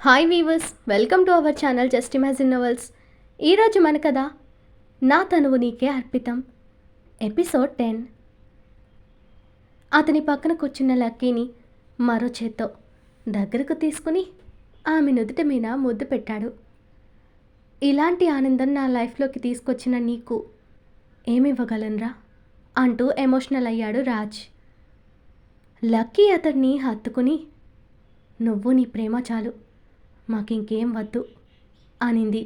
Hi weavers, welcome to our channel just imagine novels. ఈరోజు మన కథ నా తనువు నీకే అర్పితం, ఎపిసోడ్ 10. అతని పక్కన కూర్చున్న లక్కీని మరో చేత్తో దగ్గరకు తీసుకుని ఆమె నుదుట మీద ముద్దు పెట్టాడు. ఇలాంటి ఆనందం నా లైఫ్లోకి తీసుకొచ్చిన నీకు ఏమివ్వగలనురా అంటూ ఎమోషనల్ అయ్యాడు రాజ్. లక్కీ అతడిని హత్తుకుని, నువ్వు నీ ప్రేమ చాలు, మాకింకేం వద్దు అనింది.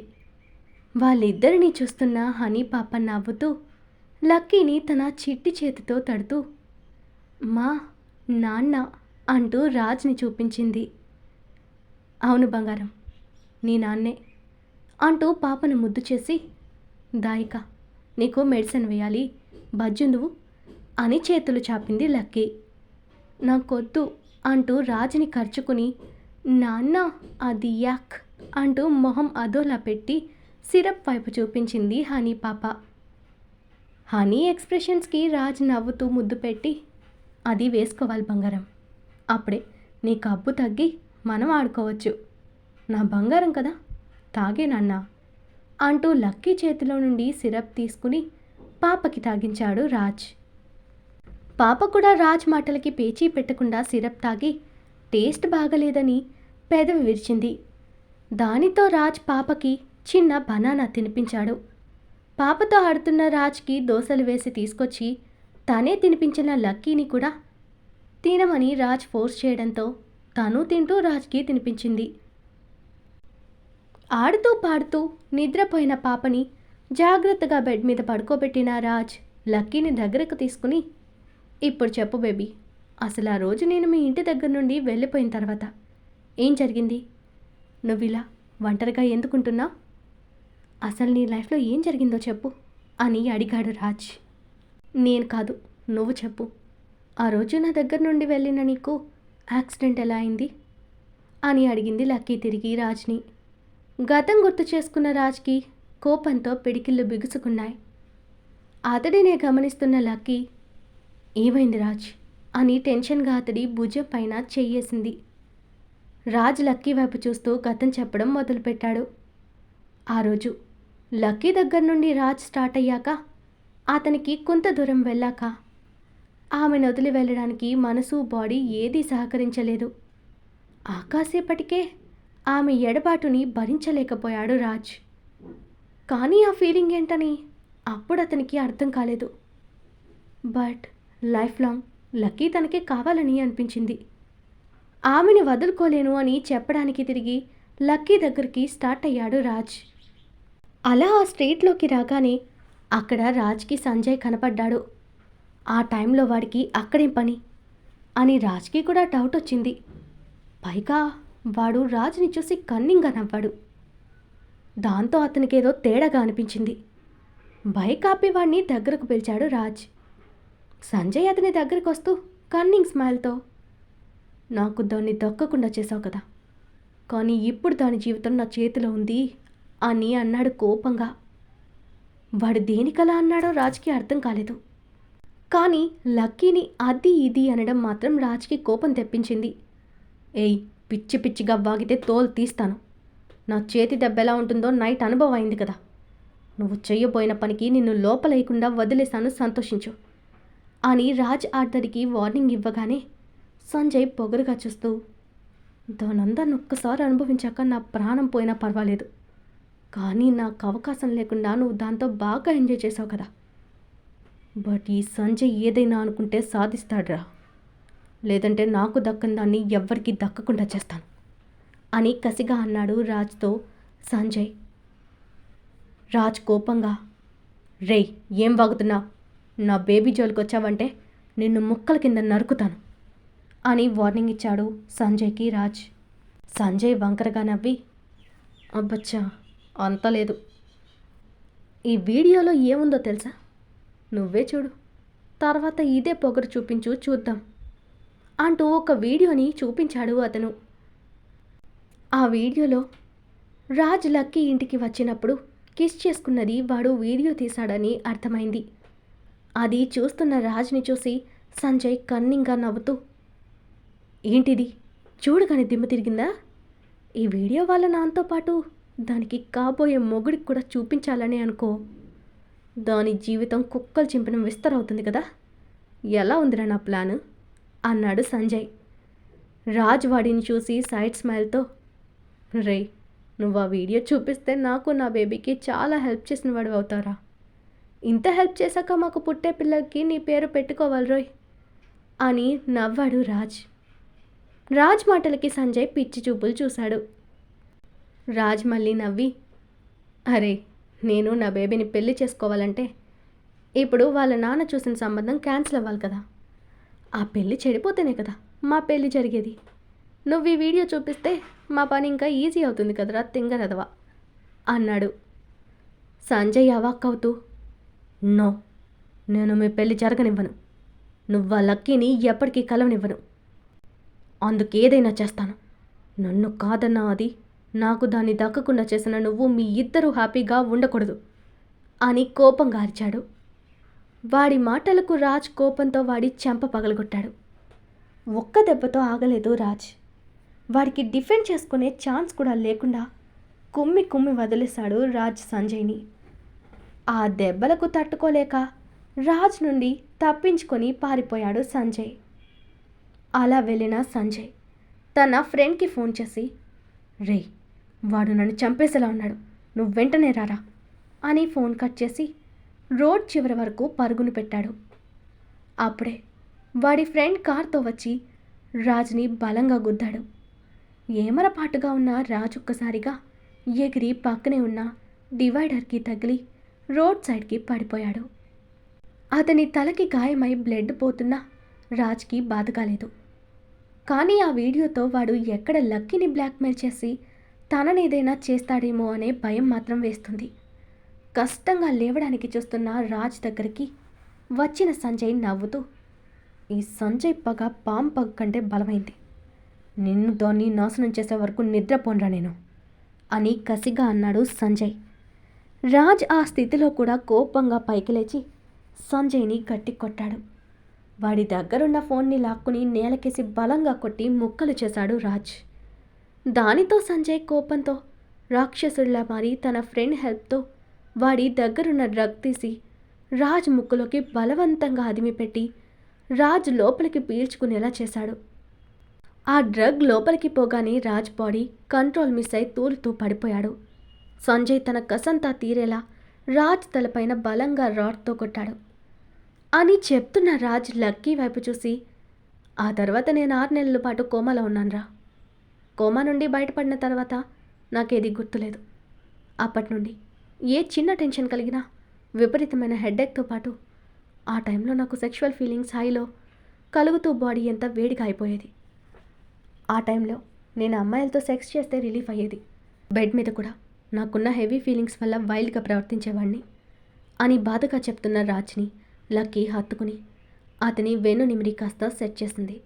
వాళ్ళిద్దరినీ చూస్తున్న హనీ పాప నవ్వుతూ లక్కీని తన చిట్టి చేతితో తడుతూ మా నాన్న అంటూ రాజ్ని చూపించింది. అవును బంగారం, నీ నాన్నే అంటూ పాపను ముద్దు చేసి, దాయిక నీకు మెడిసిన్ వేయాలి, బజ్జుందువు అని చేతులు చాపింది లక్కీ. నాకొద్దు అంటూ రాజ్ని ఖర్చుకుని, నాన్న అది యాక్ అంటూ మొహం అదోలా పెట్టి సిరప్ వైపు చూపించింది హనీ పాప. హనీ ఎక్స్ప్రెషన్స్కి రాజ్ నవ్వుతూ ముద్దు పెట్టి, అది వేసుకోవాలి బంగారం, అప్పుడే నీ కబ్బు తగ్గి మనం ఆడుకోవచ్చు, నా బంగారం కదా, తాగే నాన్న అంటూ లక్కీ చేతిలో నుండి సిరప్ తీసుకుని పాపకి తాగించాడు రాజ్. పాప కూడా రాజ్ మాటలకి పేచీ పెట్టకుండా సిరప్ తాగి టేస్ట్ బాగలేదని పెదవి విరిచింది. దానితో రాజ్ పాపకి చిన్న బనానా తినిపించాడు. పాపతో ఆడుతున్న రాజ్కి దోశలు వేసి తీసుకొచ్చి తనే తినిపించిన లక్కీని కూడా తినమని రాజ్ ఫోర్స్ చేయడంతో తను తింటూ రాజ్కి తినిపించింది. ఆడుతూ పాడుతూ నిద్రపోయిన పాపని జాగ్రత్తగా బెడ్ మీద పడుకోబెట్టిన రాజ్ లక్కీని దగ్గరకు తీసుకుని, ఇప్పుడు చెప్పు బేబీ, అసలు ఆ రోజు నేను మీ ఇంటి దగ్గర నుండి వెళ్ళిపోయిన తర్వాత ఏం జరిగింది? నువ్విలా ఒంటరిగా ఎందుకుంటున్నావు? అసలు నీ లైఫ్లో ఏం జరిగిందో చెప్పు అని అడిగాడు రాజ్. నేను కాదు, నువ్వు చెప్పు. ఆ రోజు నా దగ్గర నుండి వెళ్ళిన నీకు యాక్సిడెంట్ ఎలా అయింది అని అడిగింది లక్కీ తిరిగి రాజ్ని. గతం గుర్తు చేసుకున్న రాజ్కి కోపంతో పిడికిళ్ళు బిగుసుకున్నాయి. అతడినే గమనిస్తున్న లక్కీ, ఏమైంది రాజ్ అని టెన్షన్గా అతడి భుజం పైన చెయ్యేసింది. రాజ్ లక్కీ వైపు చూస్తూ గతం చెప్పడం మొదలుపెట్టాడు. ఆ రోజు లక్కీ దగ్గర నుండి రాజ్ స్టార్ట్ అయ్యాక అతనికి కొంత దూరం వెళ్ళాక ఆమెను వదిలి వెళ్ళడానికి మనసు బాడీ ఏదీ సహకరించలేదు. ఆకాసేపటికే ఆమె ఎడబాటుని భరించలేకపోయాడు రాజ్. కానీ ఆ ఫీలింగ్ ఏంటని అప్పుడు అతనికి అర్థం కాలేదు. బట్ లైఫ్ లాంగ్ లక్కీ తనకి కావాలని అనిపించింది. ఆమెను వదులుకోలేను అని చెప్పడానికి తిరిగి లక్కీ దగ్గరికి స్టార్ట్ అయ్యాడు రాజ్. అలా ఆ స్ట్రీట్లోకి రాగానే అక్కడ రాజ్కి సంజయ్ కనపడ్డాడు. ఆ టైంలో వాడికి అక్కడేం పని అని రాజ్కి కూడా డౌట్ వచ్చింది. పైగా వాడు రాజ్ని చూసి కన్నింగ్గా నవ్వాడు. దాంతో అతనికేదో తేడాగా అనిపించింది. బైక్ ఆపి వాడిని దగ్గరకు పిలిచాడు రాజ్. సంజయ్ అతని దగ్గరకు వస్తూ కన్నింగ్ స్మైల్తో, నాకు దాన్ని దక్కకుండా చేశావు కదా, కానీ ఇప్పుడు దాని జీవితం నా చేతిలో ఉంది అని అన్నాడు కోపంగా. వాడు దేనికలా అన్నాడో రాజ్కి అర్థం కాలేదు. కానీ లక్కీని అది ఇది అనడం మాత్రం రాజ్కి కోపం తెప్పించింది. ఏయ్, పిచ్చి పిచ్చిగా వాగితే తోలు తీస్తాను. నా చేతి దెబ్బ ఎలా ఉంటుందో నైట్ అనుభవం అయింది కదా. నువ్వు చెయ్యబోయిన పనికి నిన్ను లోపలేయకుండా వదిలేశాను, సంతోషించు అని రాజ్ అతడికి వార్నింగ్ ఇవ్వగానే సంజయ్ పొగరుగా చూస్తూ, దానందరిని ఒక్కసారి అనుభవించాక నా ప్రాణం పోయినా పర్వాలేదు, కానీ నాకు అవకాశం లేకుండా నువ్వు దాంతో బాగా ఎంజాయ్ చేసావు కదా. బట్ ఈ సంజయ్ ఏదైనా అనుకుంటే సాధిస్తాడ్రా, లేదంటే నాకు దక్కని దాన్ని ఎవ్వరికీ దక్కకుండా చేస్తాను అని కసిగా అన్నాడు రాజ్తో సంజయ్. రాజ్ కోపంగా, రేయ్ ఏం వాగుతున్నావు, నా బేబీ జోలికి వచ్చావంటే నిన్ను ముక్కల కింద నరుకుతాను అని వార్నింగ్ ఇచ్చాడు సంజయ్కి రాజ్. సంజయ్ వంకరగా నవ్వి, అబ్బచ్చా అంత లేదు, ఈ వీడియోలో ఏముందో తెలుసా, నువ్వే చూడు, తర్వాత ఇదే పొగరు చూపించు చూద్దాం అంటూ ఒక వీడియోని చూపించాడు అతను. ఆ వీడియోలో రాజ్ లక్కీ ఇంటికి వచ్చినప్పుడు కిస్ చేసుకున్నది వాడు వీడియో తీశాడని అర్థమైంది. అది చూస్తున్న రాజ్ని చూసి సంజయ్ కన్నింగ్గా నవ్వుతూ, ఏంటిది చూడగానే దిమ్మ తిరిగిందా, ఈ వీడియో వాళ్ళ నాన్నతో పాటు దానికి కాబోయే మొగుడికి కూడా చూపించాలని అనుకో, దాని జీవితం కుక్కలు చింపిన విస్తరవుతుంది కదా. ఎలా ఉందిరా నా ప్లాను అన్నాడు సంజయ్. రాజ్ వాడిని చూసి సైడ్ స్మైల్తో, రే, నువ్వు ఆ వీడియో చూపిస్తే నాకు నా బేబీకి చాలా హెల్ప్ చేసిన వాడు అవుతారా. ఇంత హెల్ప్ చేశాక మాకు పుట్టే పిల్లలకి నీ పేరు పెట్టుకోవాలి రోయ్ అని నవ్వాడు రాజ్. రాజ్ మాటలకి సంజయ్ పిచ్చి చూపులు చూశాడు. రాజ్ మళ్ళీ నవ్వి, అరే, నేను నా బేబీని పెళ్లి చేసుకోవాలంటే ఇప్పుడు వాళ్ళ నాన్న చూసిన సంబంధం క్యాన్సిల్ అవ్వాలి కదా. ఆ పెళ్ళి చెడిపోతేనే కదా మా పెళ్ళి జరిగేది. నువ్వు ఈ వీడియో చూపిస్తే మా పని ఇంకా ఈజీ అవుతుంది కదరా తింగరదవా అన్నాడు. సంజయ్ అవాక్కవుతూ, నో, నేను మీ పెళ్ళి జరగనివ్వను. నువ్వు ఆ లక్కీని ఎప్పటికీ కలవనివ్వను. అందుకేదైనా చేస్తాను. నన్ను కాదన్నా అది నాకు దాన్ని దక్కకుండా చేసిన నువ్వు మీ ఇద్దరూ హ్యాపీగా ఉండకూడదు అని కోపంగా అరిచాడు. వాడి మాటలకు రాజ్ కోపంతో వాడి చెంప పగలగొట్టాడు. ఒక్క దెబ్బతో ఆగలేదు రాజ్. వాడికి డిఫెండ్ చేసుకునే ఛాన్స్ కూడా లేకుండా కుమ్మి కుమ్మి వదిలేశాడు రాజ్ సంజయ్ని. ఆ దెబ్బలకు తట్టుకోలేక రాజ్ నుండి తప్పించుకొని పారిపోయాడు సంజయ్. అలా వెళ్ళిన సంజయ్ తన ఫ్రెండ్కి ఫోన్ చేసి, రే, వాడు నన్ను చంపేసేలా ఉన్నాడు, నువ్వు వెంటనే రారా అని ఫోన్ కట్ చేసి రోడ్ చివరి వరకు పరుగును పెట్టాడు. అప్పుడే వాడి ఫ్రెండ్ కార్తో వచ్చి రాజ్ని బలంగా గుద్దాడు. ఏమరపాటుగా ఉన్న రాజ్ ఒక్కసారిగా ఎగిరి పక్కనే ఉన్న డివైడర్కి తగిలి రోడ్ సైడ్కి పడిపోయాడు. అతని తలకి గాయమై బ్లడ్ పోతున్నా రాజ్కి బాధ కాలేదు. కానీ ఆ వీడియోతో వాడు ఎక్కడ లక్కీని బ్లాక్మెయిల్ చేసి తననేదైనా చేస్తాడేమో అనే భయం మాత్రం వేస్తుంది. కష్టంగా లేవడానికి చూస్తున్న రాజ్ దగ్గరికి వచ్చిన సంజయ్ నవ్వుతూ, ఈ సంజయ్ పగ పాము పగ కంటే బలమైంది. నిన్ను దాన్ని నాశనం చేసే వరకు నిద్రపోన్రా నేను అని కసిగా అన్నాడు సంజయ్. రాజ్ ఆ స్థితిలో కూడా కోపంగా పైకి లేచి సంజయ్ని గట్టి కొట్టాడు. వాడి దగ్గరున్న ఫోన్ని లాక్కుని నేలకేసి బలంగా కొట్టి ముక్కలు చేశాడు రాజ్. దానితో సంజయ్ కోపంతో రాక్షసుడిలా మారి తన ఫ్రెండ్ హెల్ప్తో వాడి దగ్గరున్న డ్రగ్ తీసి రాజ్ ముక్కులోకి బలవంతంగా అదిమిపెట్టి రాజ్ లోపలికి పీల్చుకునేలా చేశాడు. ఆ డ్రగ్ లోపలికి పోగానే రాజ్ బాడీ కంట్రోల్ మిస్ అయి తూలుతూ పడిపోయాడు. సంజయ్ తన కసంతా తీరేలా రాజ్ తలపైన బలంగా రాడ్తో కొట్టాడు. అని చెప్తున్న రాజ్ లక్కీ వైపు చూసి, ఆ తర్వాత నేను 6 నెలల పాటు కోమాలో ఉన్నానురా. కోమా నుండి బయటపడిన తర్వాత నాకేది గుర్తులేదు. అప్పటి నుండి ఏ చిన్న టెన్షన్ కలిగినా విపరీతమైన హెడ్ఏక్తో పాటు ఆ టైంలో నాకు సెక్షువల్ ఫీలింగ్స్ హైలో కలుగుతూ బాడీ ఎంత వేడిగా అయిపోయేది. ఆ టైంలో నేను అమ్మాయిలతో సెక్స్ చేస్తే రిలీఫ్ అయ్యేది. బెడ్ మీద కూడా నాకున్న హెవీ ఫీలింగ్స్ వల్ల వైల్డ్గా ప్రవర్తించేవాడిని అని బాధగా చెప్తున్న రాజ్ని లక్కీ హత్తుకుని అతని వెన్ను నిమిరి కాస్త సెట్ చేసింది.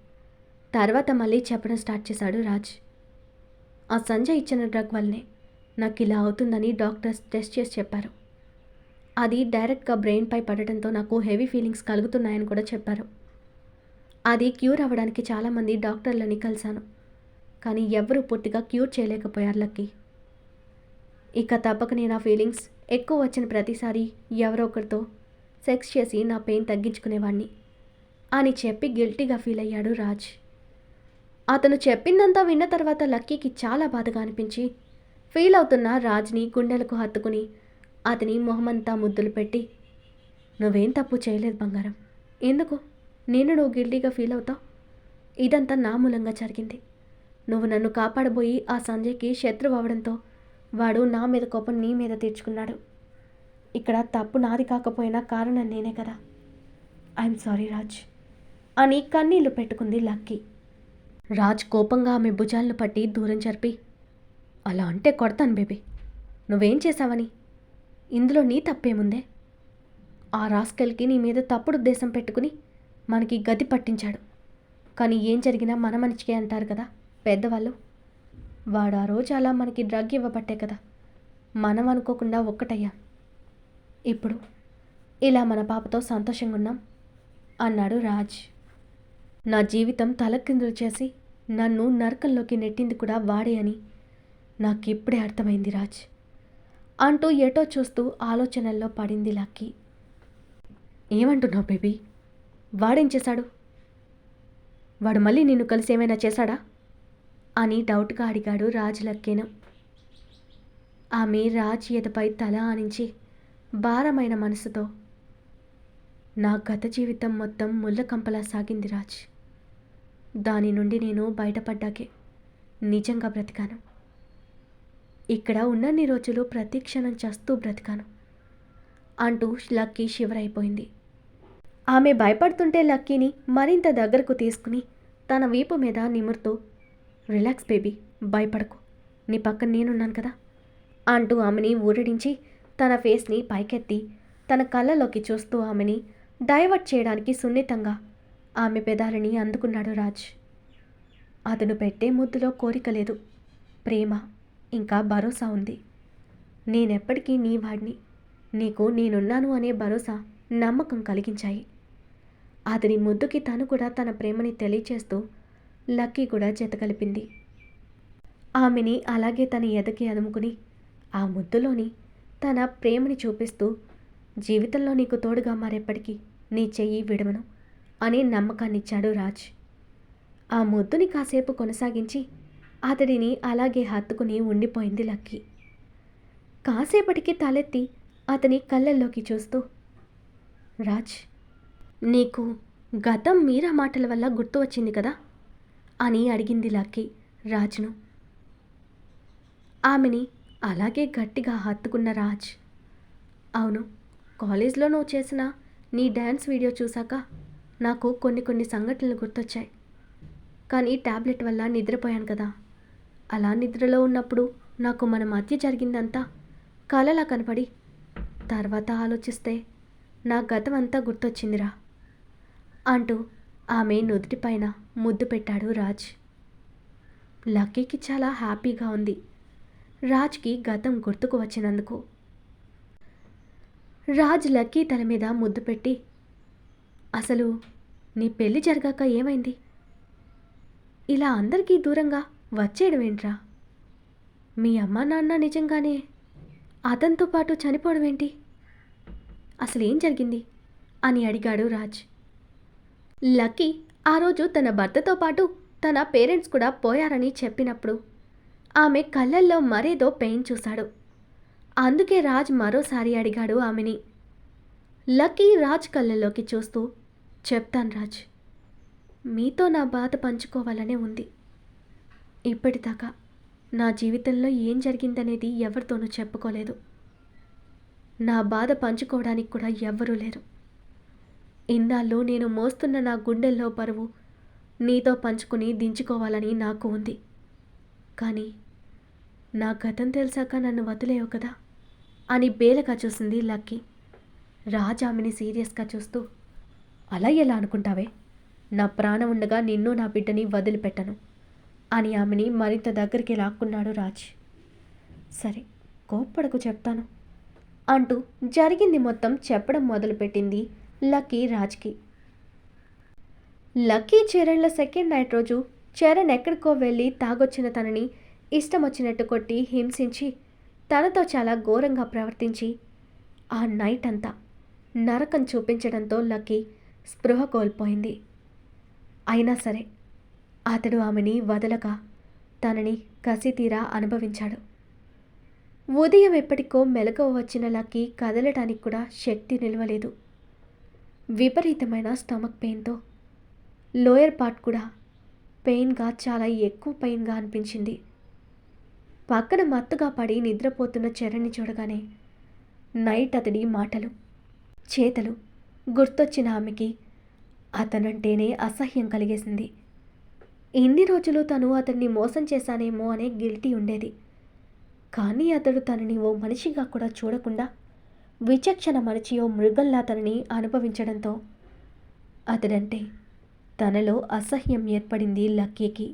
తర్వాత మళ్ళీ చెప్పడం స్టార్ట్ చేశాడు రాజ్. ఆ సంజయ్ ఇచ్చిన డ్రగ్ వల్లనే నాకు ఇలా అవుతుందని డాక్టర్స్ టెస్ట్ చేసి చెప్పారు. అది డైరెక్ట్గా బ్రెయిన్పై పడటంతో నాకు హెవీ ఫీలింగ్స్ కలుగుతున్నాయని కూడా చెప్పారు. అది క్యూర్ అవ్వడానికి చాలామంది డాక్టర్లని కలిశాను, కానీ ఎవరూ పూర్తిగా క్యూర్ చేయలేకపోయారు లక్కీ. ఇక తప్పక నేను ఆ ఫీలింగ్స్ ఎక్కువ వచ్చిన ప్రతిసారి ఎవరో ఒకరితో సెక్స్ చేసి నా పెయిన్ తగ్గించుకునేవాడిని అని చెప్పి గిల్టీగా ఫీల్ అయ్యాడు రాజ్. అతను చెప్పిందంతా విన్న తర్వాత లక్కీకి చాలా బాధగా అనిపించి ఫీల్ అవుతున్న రాజ్ని గుండెలకు హత్తుకుని అతని మొహమంతా ముద్దులు పెట్టి, నువ్వేం తప్పు చేయలేదు బంగారం, ఎందుకు నువ్వు గిల్టీగా ఫీల్ అవుతావు? ఇదంతా నా మూలంగా జరిగింది. నువ్వు నన్ను కాపాడబోయి ఆ సంజయ్కి శత్రువు అవడంతో వాడు నా మీద కోపం నీ మీద తీర్చుకున్నాడు. ఇక్కడ తప్పు నాది కాకపోయినా కారణం నేనే కదా. ఐఎమ్ సారీ రాజ్ అని కన్నీళ్లు పెట్టుకుంది లక్కీ. రాజ్ కోపంగా ఆమె భుజాలను పట్టి దూరం జరిపి, అలా అంటే కొడతాను బేబీ, నువ్వేం చేశావని? ఇందులో నీ తప్పేముందే? ఆ రాస్కెల్కి నీ మీద తప్పుడు ఉద్దేశం పెట్టుకుని మనకి గతి పట్టించాడు. కానీ ఏం జరిగినా మన మనిషికే అంటారు కదా పెద్దవాళ్ళు. వాడు ఆ రోజు అలా మనకి డ్రగ్ ఇవ్వబట్టే కదా మనం అనుకోకుండా ఒక్కటయ్యాం. ఇప్పుడు ఇలా మన పాపతో సంతోషంగా ఉన్నాం అన్నాడు రాజ్. నా జీవితం తలకిందులు చేసి నన్ను నరకంలోకి నెట్టింది కూడా వాడే అని నాకిప్పుడే అర్థమైంది రాజ్ అంటూ ఎటో చూస్తూ ఆలోచనల్లో పడింది లక్కీ. ఏమంటున్నావు బేబీ? వాడేం చేశాడు? వాడు మళ్ళీ నిన్ను కలిసి ఏమైనా చేశాడా అని డౌట్గా అడిగాడు రాజ్ లక్కీను. ఆమె రాజ్ ఎదపై తల ఆనించి భారమైన మనసుతో, నా గత జీవితం మొత్తం ముళ్ళకంపలా సాగింది రాజ్. దాని నుండి నేను బయటపడ్డాకే నిజంగా బ్రతికాను. ఇక్కడ ఉన్నన్ని రోజులు ప్రతి క్షణం చస్తూ బ్రతికాను అంటూ లక్కీ షివరైపోయింది. ఆమె భయపడుతుంటే లక్కీని మరింత దగ్గరకు తీసుకుని తన వీపు మీద నిమురుతూ, రిలాక్స్ బేబీ, భయపడకు, నీ పక్కన నేనున్నాను కదా అంటూ ఆమెని ఊరడించి తన ఫేస్ని పైకెత్తి తన కళ్ళలోకి చూస్తూ ఆమెని డైవర్ట్ చేయడానికి సున్నితంగా ఆమె పెదాలని అందుకున్నాడు రాజ్. అతను పెట్టే ముద్దులో కోరిక లేదు, ప్రేమ ఇంకా భరోసా ఉంది. నేనెప్పటికీ నీ వాడిని, నీకు నేనున్నాను అనే భరోసా, నమ్మకం కలిగించాయి. అతని ముద్దుకి తను కూడా తన ప్రేమని తెలియచేస్తూ లక్కీ కూడా జతకలిపింది. ఆమెని అలాగే తన ఎదకి అదుముకుని ఆ ముద్దులోని తన ప్రేమని చూపిస్తూ, జీవితంలో నీకు తోడుగా మారేప్పటికీ నీ చెయ్యి విడవను అనే నమ్మకాన్నిచ్చాడు రాజ్. ఆ ముద్దుని కాసేపు కొనసాగించి అతడిని అలాగే హత్తుకుని ఉండిపోయింది లక్కీ. కాసేపటికి తలెత్తి అతని కళ్ళల్లోకి చూస్తూ, రాజ్, నీకు గతం మీరా మాటల వల్ల గుర్తు వచ్చింది కదా అని అడిగింది లక్కీ రాజ్ను. ఆమెని అలాగే గట్టిగా హత్తుకున్న రాజ్, అవును, కాలేజ్లో నువ్వు చేసిన నీ డ్యాన్స్ వీడియో చూశాక నాకు కొన్ని సంఘటనలు గుర్తొచ్చాయి. కానీ టాబ్లెట్ వల్ల నిద్రపోయాను కదా, అలా నిద్రలో ఉన్నప్పుడు నాకు మన మధ్య జరిగిందంతా కలలా కనపడి తర్వాత ఆలోచిస్తే నా గతం అంతా గుర్తొచ్చిందిరా అంటూ ఆమె నుదుటిపైన ముద్దు పెట్టాడు రాజ్. లక్కీకి చాలా హ్యాపీగా ఉంది రాజ్కి గతం గుర్తుకు వచ్చినందుకు. రాజ్ లక్కీ తల మీద ముద్దు పెట్టి, అసలు నీ పెళ్ళి జరగాక ఏమైంది? ఇలా అందరికీ దూరంగా వచ్చేయడం ఏంట్రా? మీ అమ్మా నాన్న నిజంగానే అతనితో పాటు చనిపోవడం ఏంటి? అసలేం జరిగింది అని అడిగాడు రాజ్. లక్కీ ఆ రోజు తన భర్తతో పాటు తన పేరెంట్స్ కూడా పోయారని చెప్పినప్పుడు ఆమె కళ్ళల్లో మరేదో పెయిన్ చూశాడు. అందుకే రాజ్ మరోసారి అడిగాడు ఆమెని. లక్కీ రాజ్ కళ్ళల్లోకి చూస్తూ, చెప్తాను రాజ్, మీతో నా బాధ పంచుకోవాలనే ఉంది. ఇప్పటిదాకా నా జీవితంలో ఏం జరిగిందనేది ఎవరితోనూ చెప్పుకోలేదు. నా బాధ పంచుకోవడానికి కూడా ఎవ్వరూ లేరు. ఇన్నాళ్ళు నేను మోస్తున్న నా గుండెల్లో బరువు నీతో పంచుకుని దించుకోవాలని నాకు ఉంది. కానీ నా గతం తెలిసాక నన్ను వదిలేవు కదా అని బేలగా చూసింది లక్కీ. రాజ్ ఆమెని సీరియస్గా చూస్తూ, అలా ఎలా అనుకుంటావే? నా ప్రాణం ఉండగా నిన్ను నా బిడ్డని వదిలిపెట్టను అని ఆమెని మరింత దగ్గరికి లాక్కున్నాడు రాజ్. సరే, కోప్పడకు, చెప్తాను అంటూ జరిగింది మొత్తం చెప్పడం మొదలుపెట్టింది లక్కీ రాజ్కి. లక్కీ చరణ్ల సెకండ్ నైట్ రోజు చరణ్ ఎక్కడికో వెళ్ళి తాగొచ్చిన తనని ఇష్టం వచ్చినట్టు కొట్టి హింసించి తనతో చాలా ఘోరంగా ప్రవర్తించి ఆ నైట్ అంతా నరకం చూపించడంతో లక్కీ స్పృహ కోల్పోయింది. అయినా సరే అతడు ఆమెని వదలక తనని కసితీరా అనుభవించాడు. ఉదయం ఎప్పటికో మెలకువ వచ్చిన లక్కీ కదలటానికి కూడా శక్తి నిలవలేదు. విపరీతమైన స్టమక్ పెయిన్తో లోయర్ పార్ట్ కూడా పెయిన్గా, చాలా ఎక్కువ పెయిన్గా అనిపించింది. పక్కన మత్తుగా పడి నిద్రపోతున్న చరణ్ని చూడగానే నైట్ అతడి మాటలు, చేతలు గుర్తొచ్చిన ఆమెకి అతనంటేనే అసహ్యం కలిగేసింది. ఇన్ని రోజులు తను అతన్ని మోసం చేశానేమో అనే గిల్టీ ఉండేది. కానీ అతడు తనని ఓ మనిషిగా కూడా చూడకుండా విచక్షణ మరచి ఓ మృగంలా తనని అనుభవించడంతో అతడంటే తనలో అసహ్యం ఏర్పడింది లక్కీకి.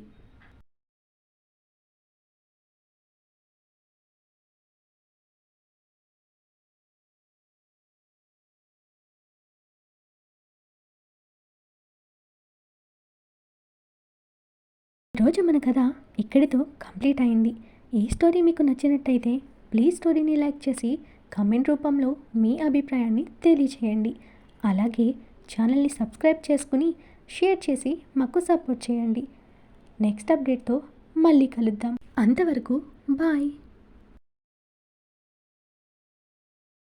ఈరోజు మన కథ ఇక్కడితో కంప్లీట్ అయింది. ఈ స్టోరీ మీకు నచ్చినట్టయితే ప్లీజ్ స్టోరీని లైక్ చేసి కామెంట్ రూపంలో మీ అభిప్రాయాన్ని తెలియచేయండి. అలాగే ఛానల్ని సబ్స్క్రైబ్ చేసుకుని షేర్ చేసి మాకు సపోర్ట్ చేయండి. నెక్స్ట్ అప్డేట్తో మళ్ళీ కలుద్దాం. అంతవరకు బాయ్.